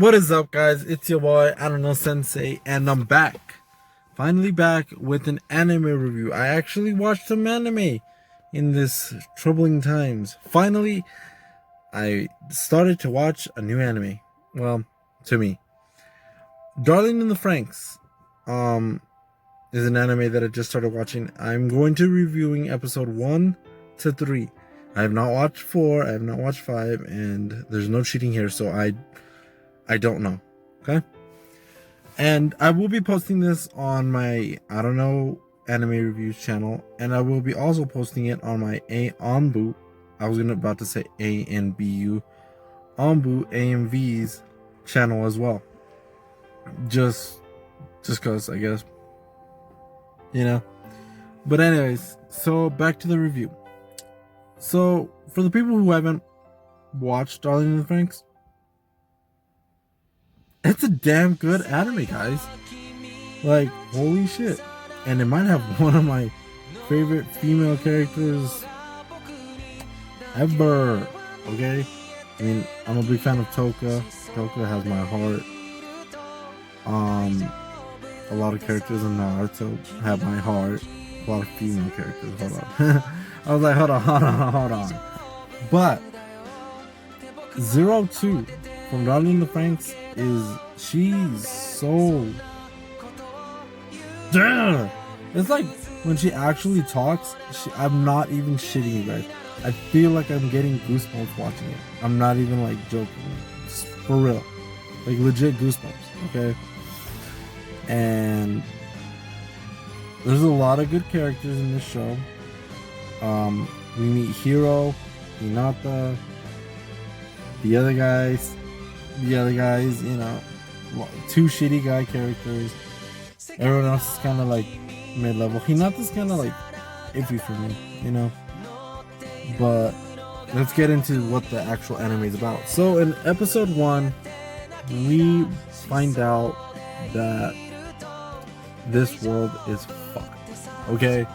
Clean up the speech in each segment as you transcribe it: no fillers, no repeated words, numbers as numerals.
What is up, guys? It's your boy, I don't know, Sensei, and I'm back. Finally back with an anime review. I actually watched some anime in this troubling times. Finally, I started to watch a new anime. Well, to me. Darling in the Franxx is an anime that I just started watching. I'm going to reviewing episode 1 to 3. I have not watched 4, I have not watched 5, and there's no cheating here, so I don't know. Okay? And I will be posting this on my I don't know anime reviews channel, and I will be also posting it on my Anbu. I was about to say ANBU Anbu AMV's channel as well. Just cause I guess. But anyways, so back to the review. So for the people who haven't watched Darling in the Franxx, it's a damn good anime, guys. Like, holy shit. And it might have one of my favorite female characters ever. Okay? I mean, I'm a big fan of Toka. Toka has my heart. A lot of characters in Naruto have my heart. A lot of female characters. Hold on. I was like, hold on. But 02 from Darling in the Franxx she's so it's like when she actually talks, I'm not even shitting you guys. I feel like I'm getting goosebumps watching it. I'm not even like joking. It's for real. Like legit goosebumps, okay? And there's a lot of good characters in this show. We meet Hiro, Hinata, the other guys, two shitty guy characters. Everyone else is kind of like mid-level. Hinata's kind of like iffy for me, But let's get into what the actual anime is about. So in episode 1, we find out that this world is fucked, okay?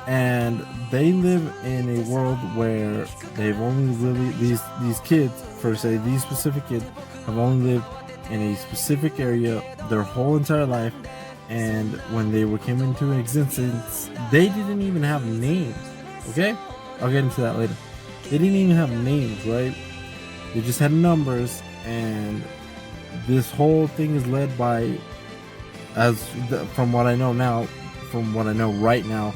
And they live in a world where they've only really these kids, per se, these specific kids have only lived in a specific area their whole entire life, and when they came into existence, they didn't even have names. Okay, I'll get into that later. They didn't even have names, right? They just had numbers, and this whole thing is led by, from what I know right now,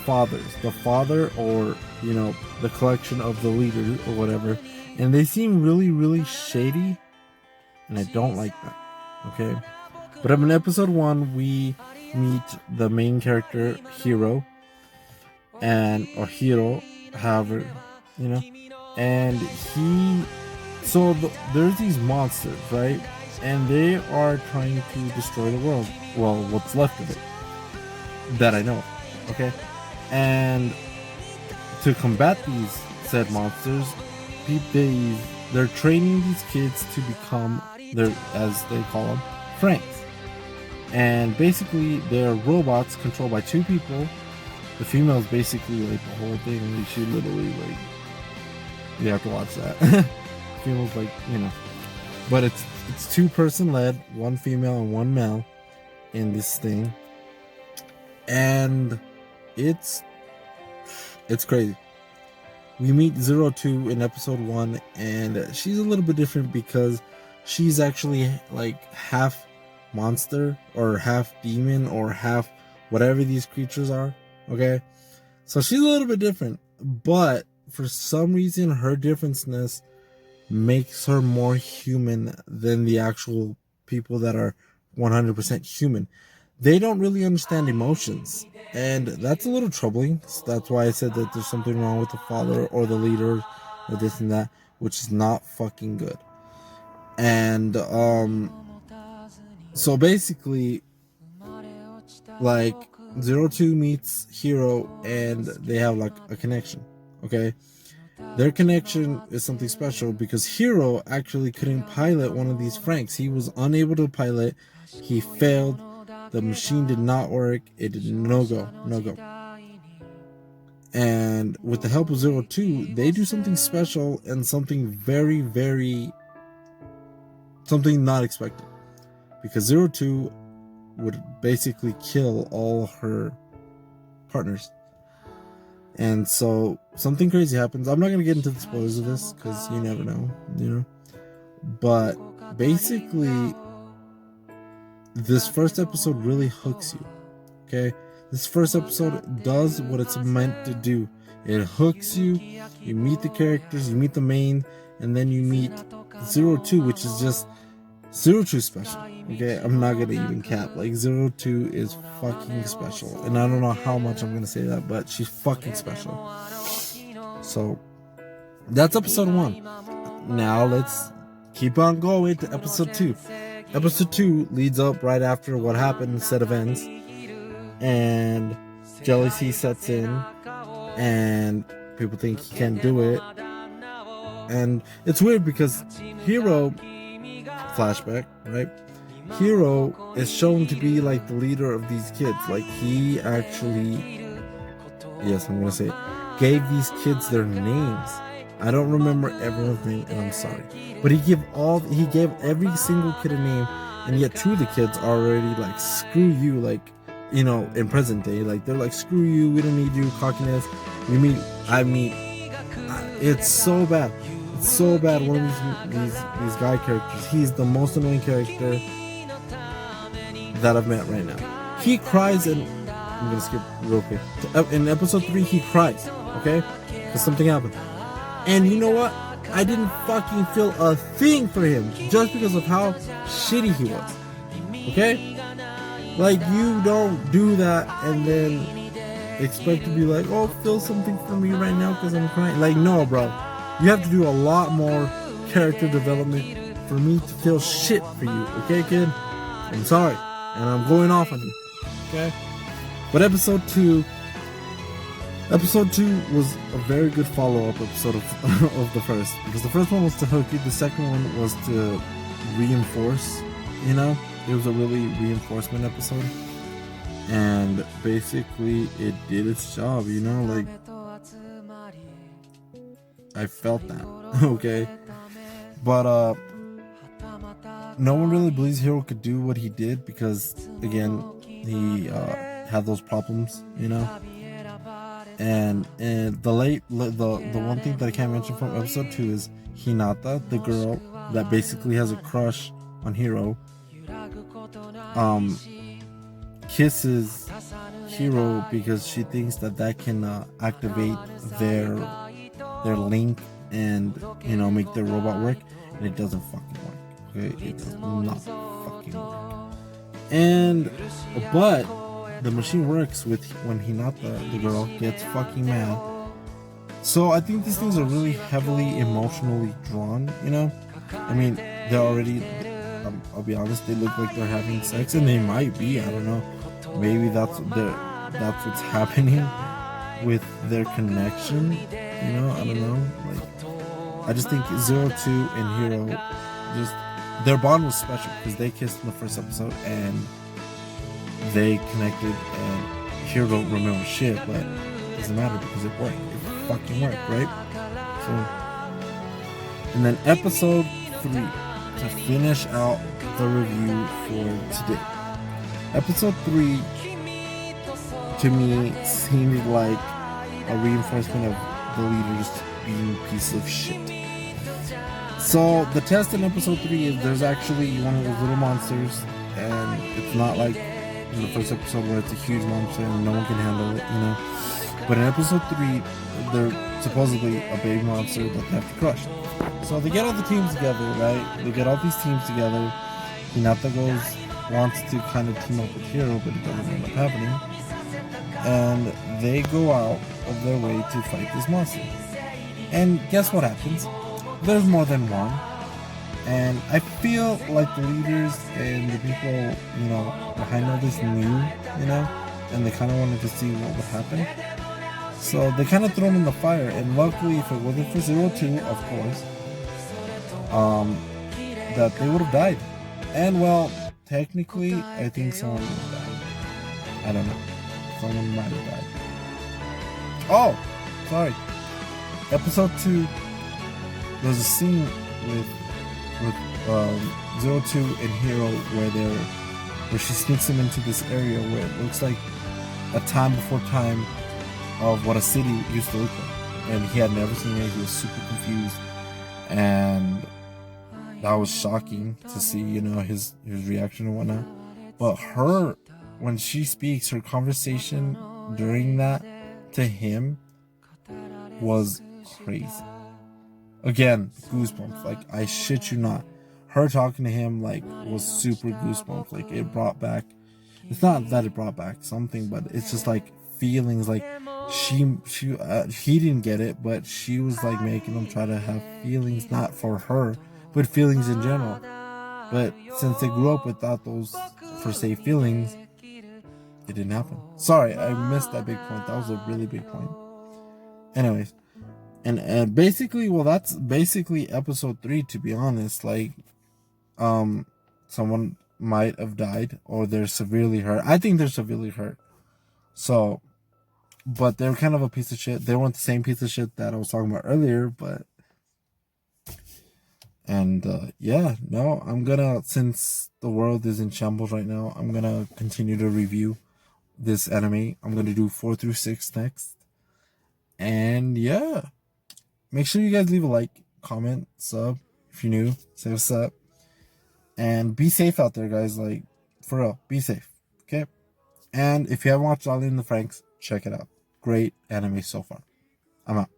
fathers. The father, or the collection of the leaders or whatever, and they seem really, really shady, and I don't like that. Okay, but in episode 1, we meet the main character, Hiro, or Hiro, however, and there's these monsters, right? And they are trying to destroy the world. Well, what's left of it, that I know. Okay, and to combat these said monsters, they're training these kids to become as they call them, Franxxx. And basically, they're robots controlled by two people. The female is basically like the whole thing. She literally you have to watch that. Female's like, but it's 2-person led, one female and one male in this thing, and it's crazy. We meet 02 in episode 1, and she's a little bit different because she's actually like half monster or half demon or half whatever these creatures are. Okay, so she's a little bit different, but for some reason her differenceness makes her more human than the actual people that are 100% human. They don't really understand emotions, and that's a little troubling. So that's why I said that there's something wrong with the father or the leader or this and that, which is not fucking good. And so basically, like, 02 meets Hiro, and they have like a connection. Okay, their connection is something special because Hiro actually couldn't pilot one of these Franxxx. He was unable to pilot. He failed. The machine did not work. It did no go. And with the help of 02, they do something special and something very, very something not expected, because 02 would basically kill all her partners. And so something crazy happens. I'm not going to get into the spoilers of this because you never know, But basically, this first episode really hooks you, okay? This first episode does what it's meant to do. It hooks you, you meet the characters, you meet the main, and then you meet 02, which is just 02 special, okay? I'm not gonna even cap. Like, 02 is fucking special. And I don't know how much I'm gonna say that, but she's fucking special. So, that's episode 1. Now, let's keep on going to episode 2. Episode 2 leads up right after what happened instead of ends. And jealousy sets in. And people think he can't do it. And it's weird because Hiro, flashback, right? Hiro is shown to be like the leader of these kids. Like, he actually, yes, I'm gonna say it, gave these kids their names. I don't remember everyone's name, and I'm sorry, but he gave every single kid a name, and yet 2 of the kids are already like, screw you, like, in present day, like, they're like, screw you, we don't need you, cockiness. It's so bad. It's so bad. One of these guy characters, he's the most annoying character that I've met right now. He cries, and I'm gonna skip real quick. In episode 3, he cries, okay? Because something happened. And you know what? I didn't fucking feel a thing for him just because of how shitty he was. Okay? Like, you don't do that and then expect to be like, oh, feel something for me right now because I'm crying. Like, no, bro. You have to do a lot more character development for me to feel shit for you. Okay, kid? I'm sorry. And I'm going off on you. Okay? But episode 2 was a very good follow-up episode of the first, because the first one was to hook you, the second one was to reinforce, it was a really reinforcement episode, and basically it did its job, like, I felt that, okay, but no one really believes Hiro could do what he did, because, again, he had those problems, And the one thing that I can't mention from episode 2 is Hinata, the girl that basically has a crush on Hiro, kisses Hiro because she thinks that can activate their link and make their robot work, and it doesn't fucking work. Okay, it does not fucking work. But the machine works when Hinata, the girl, gets fucking mad. So I think these things are really heavily emotionally drawn, I mean, they're already, I'll be honest, they look like they're having sex, and they might be, I don't know. Maybe that's what's happening with their connection, I don't know. Like, I just think 02 and Hiro, their bond was special because they kissed in the first episode and they connected, and Hiro don't remember shit, but it doesn't matter because it worked. It fucking worked, right? So, and then episode 3 to finish out the review for today. Episode 3 to me seemed like a reinforcement of the leaders being pieces of shit. So the test in episode 3 is there's actually one of those little monsters, and it's not like in the first episode where it's a huge monster and no one can handle it, But in episode 3, they're supposedly a big monster that they have to crush. So they get all the teams together, right? They get all these teams together. Hinata wants to kind of team up with Hiro, but it doesn't end up happening. And they go out of their way to fight this monster. And guess what happens? There's more than one. And I feel like the leaders and the people, behind all this knew, and they kind of wanted to see what would happen. So they kind of throw him in the fire. And luckily, if it wasn't for 02, of course, that they would have died. And well, technically, I think someone would have died. I don't know. Someone might have died. Oh, sorry. Episode 2, there's a scene with Zero Two and Hero, where she sneaks him into this area where it looks like a time before time of what a city used to look like, and he had never seen it. He was super confused, and that was shocking to see, his reaction and whatnot. But when she speaks, her conversation during that to him was crazy. Again, goosebumps. Like, I shit you not, her talking to him was super goosebumps. Like, it brought back. It's not that it brought back something, but it's just feelings. He didn't get it, but she was making him try to have feelings, not for her, but feelings in general. But since they grew up without those for say feelings, it didn't happen. Sorry, I missed that big point. That was a really big point. Anyways, and basically, well, that's basically episode 3. To be honest, someone might have died or they're severely hurt. I think they're severely hurt. So, but they're kind of a piece of shit. They weren't the same piece of shit that I was talking about earlier, but. And I'm gonna, since the world is in shambles right now, I'm gonna continue to review this anime. I'm gonna do 4 through 6 next. And yeah, make sure you guys leave a like, comment, sub if you're new, say what's up, and be safe out there, guys. For real, be safe, okay? And if you haven't watched Ollie and the Franxxx, check it out. Great anime so far. I'm out.